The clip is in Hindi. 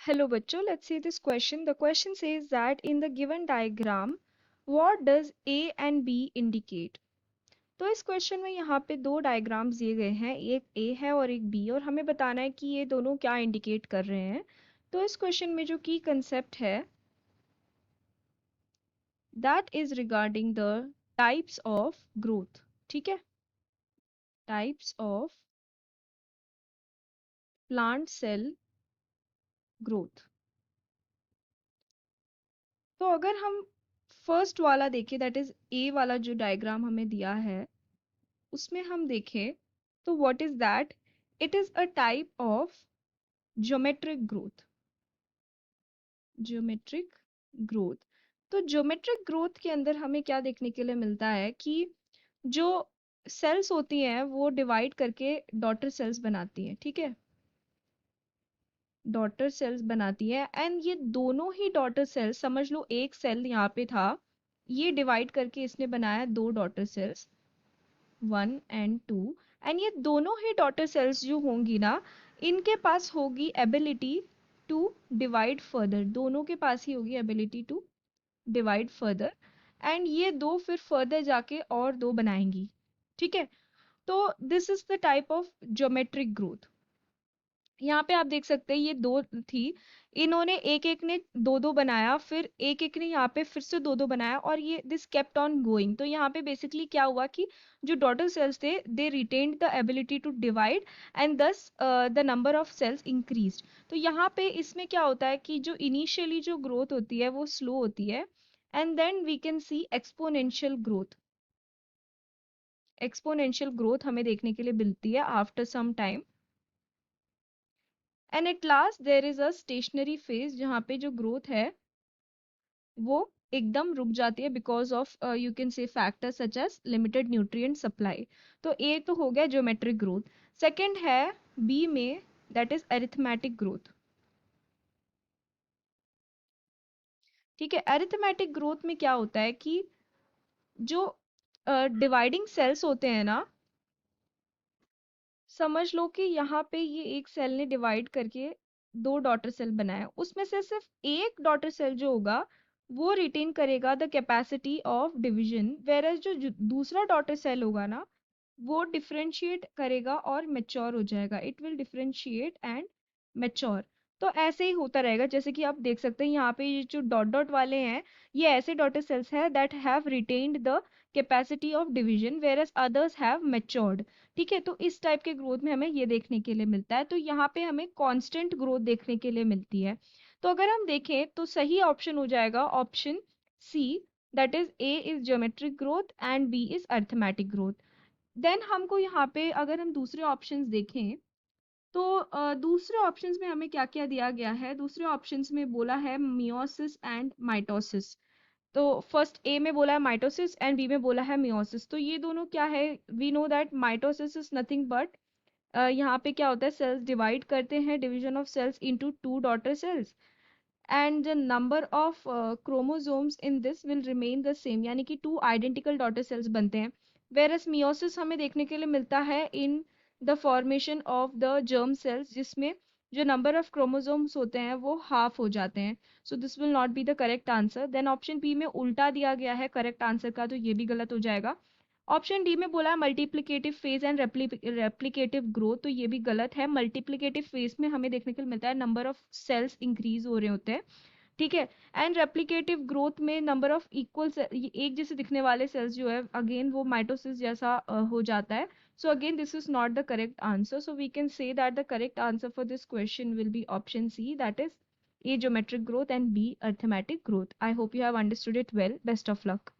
Hello bachcho, let's see this question. The question says that in the given diagram, what does A and B indicate? तो इस क्वेश्चन में यहाँ पे दो डायग्राम्स दिए गए हैं, एक A है और एक B, और हमें बताना है कि ये दोनों क्या इंडिकेट कर रहे हैं। तो इस क्वेश्चन में जो की कंसेप्ट है that is regarding the types of growth. ठीक है, types of plant cell growth. तो अगर हम फर्स्ट वाला देखें, दैट इज ए वाला जो डायग्राम हमें दिया है, उसमें हम देखें तो what is that, it is a type of geometric growth. Geometric growth. तो ज्योमेट्रिक ग्रोथ के अंदर हमें क्या देखने के लिए मिलता है कि जो सेल्स होती हैं वो डिवाइड करके डॉटर सेल्स बनाती हैं। ठीक है, डॉटर सेल्स बनाती है, एंड ये दोनों ही डॉटर सेल्स, समझ लो एक सेल यहाँ पे था, ये डिवाइड करके इसने बनाया दो डॉटर सेल्स, 1 and 2, एंड ये दोनों ही डॉटर सेल्स जो होंगी ना, इनके पास होगी एबिलिटी टू डिवाइड फर्दर, दोनों के पास ही होगी ability to divide further, and ये दो फिर फर्दर जाके और दो बनाएंगी। ठीक है, तो this is the type of geometric growth. यहाँ पे आप देख सकते हैं ये दो थी, इन्होंने एक एक ने दो दो बनाया, फिर एक एक ने यहाँ पे फिर से दो दो बनाया, और ये दिस केप्ट ऑन गोइंग। तो यहाँ पे बेसिकली क्या हुआ कि जो डॉटर सेल्स थे they retained the ability to divide, and thus the number of cells increased. तो यहाँ पे इसमें क्या होता है कि जो इनिशियली जो ग्रोथ होती है वो स्लो होती है, and then we can see exponential growth. Exponential growth हमें देखने के लिए मिलती है after some time, and at last there is a stationary phase, जहाँ पे जो ग्रोथ है वो एकदम रुक जाती है because of you can say factor such as limited nutrient supply. तो ए तो हो गया ज्योमेट्रिक ग्रोथ। सेकंड है बी में, दैट इज अरिथमेटिक ग्रोथ। ठीक है, अरिथमेटिक ग्रोथ में क्या होता है कि जो डिवाइडिंग सेल्स होते हैं ना, समझ लो कि यहाँ पे ये एक सेल ने डिवाइड करके दो डॉटर सेल बनाया, उसमें से सिर्फ एक डॉटर सेल जो होगा वो रिटेन करेगा the capacity of division, where जो दूसरा डॉटर सेल होगा ना वो डिफरेंशिएट करेगा और मेच्योर हो जाएगा, it will differentiate and mature. तो ऐसे ही होता रहेगा, जैसे कि आप देख सकते हैं यहाँ पे ये जो डॉट डॉट वाले हैं, ये ऐसे डॉटर सेल्स हैं that have retained the capacity of division whereas others have matured. ठीक है, तो इस टाइप के ग्रोथ में हमें ये देखने के लिए मिलता है, तो यहाँ पे हमें कांस्टेंट ग्रोथ देखने के लिए मिलती है। तो अगर हम देखें तो सही ऑप्शन हो जाएगा option C, that is A is geometric growth and B is arithmetic growth. Then हमको यहाँ पे अगर हम दूसरे ऑप्शंस देखें तो दूसरे ऑप्शंस में हमें क्या क्या दिया गया है, दूसरे ऑप्शंस में बोला है मियोसिस एंड माइटोसिस। तो फर्स्ट ए में बोला है माइटोसिस एंड बी में बोला है मियोसिस। तो ये दोनों क्या है, we know that mitosis is nothing but यहाँ पे क्या होता है, सेल्स डिवाइड करते हैं, division of cells into two daughter cells, and the number of chromosomes in this will remain the same, यानी कि टू आइडेंटिकल डॉटर सेल्स बनते हैं। वेरस मियोसिस हमें देखने के लिए मिलता है in the formation of the germ cells, जिसमें जो नंबर ऑफ क्रोमोसोम्स होते हैं वो हाफ हो जाते हैं। So this will not be the correct answer. Then option B में उल्टा दिया गया है करेक्ट आंसर का, तो ये भी गलत हो जाएगा। ऑप्शन डी में बोला है multiplicative phase and replicative growth, तो ये भी गलत है। मल्टीप्लिकेटिव फेज में हमें देखने को मिलता है नंबर ऑफ सेल्स इंक्रीज हो रहे होते हैं। ठीक है, एंड रेप्लिकेटिव ग्रोथ में नंबर ऑफ इक्वल एक जैसे दिखने वाले सेल्स जो है अगेन वो माइटोसिस जैसा हो जाता है। So again this is not the correct answer, so we can say that the correct answer for this question will be option C, that is A geometric growth and B arithmetic growth. I hope you have understood it well, best of luck.